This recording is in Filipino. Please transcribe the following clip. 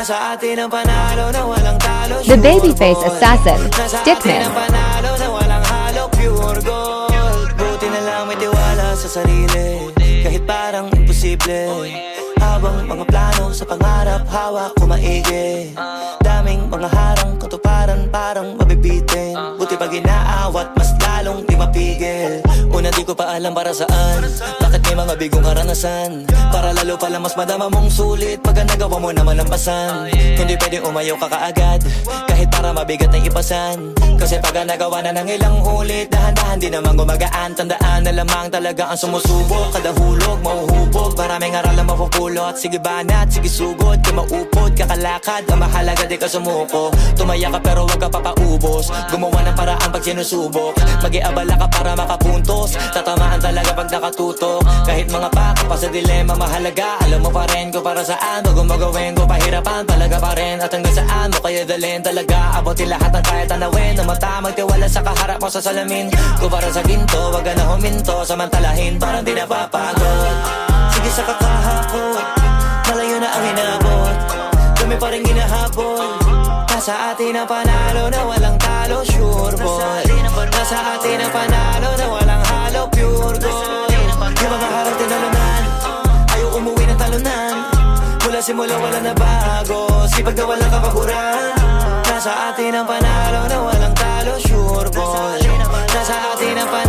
Nasa atin ang panalo na walang talo. The Babyface Assassin, Stickman. Nasa atin ang panalo na walang halo, pure gold. Buti na lang may tiwala sa sarili, kahit parang imposible. Habang mga plano sa pangarap, hawak ko maigi. Daming mga harang, katuparan parang mabibitin. Buti pag inaawat, mas lalong di mapigil. Una di ko pa alam para saan, bakit may mga bigong karanasan. Para lalo pala mas madama mong sulit pag nagawa mo naman ang pasan. Hindi pwedeng umayaw ka kaagad, kahit para mabigat na ipasan. Kasi pag nagawa na ng ilang ulit, dahan-dahan di naman gumagaan. Tandaan na lamang talaga ang sumusubok, kada hulog mauhubog. Maraming aral ang mapupulot, sige banat, sige sugod. Di maupod, kakalakad, ang mahalaga di ka sumuko. Tumaya ka pero wag ka papaubos, gumawa ng paraan pag sinusubok. Mag-iabala ka para makapuntos, tatamaan talaga pag nakatutok. Kahit mga paka pa sa dilema mahalaga, alam mo pa rin ko para saan. Bago magawin ko pahirapan talaga pa rin, at hanggang saan mo kaya dalhin talaga. Abutin lahat ng kaya tanawin, ng mata magtiwala sa kaharap mo sa salamin. Kung para sa ginto, wag ka na huminto, samantalahin parang di napapagod. Sige sa kakahakot, malayo na ang inabot, kami pa rin ginahabol. Nasa atin ang panalo na walang talo, sure boy. Nasa atin ang panalo na walang halo, pure gold. Yung mga harap tinalunan, ayaw umuwi ng talunan. Mula simula wala na bago, sipag na walang kapaguran. Nasa atin ang panalo na walang talo, sure boy. Nasa atin ang panalo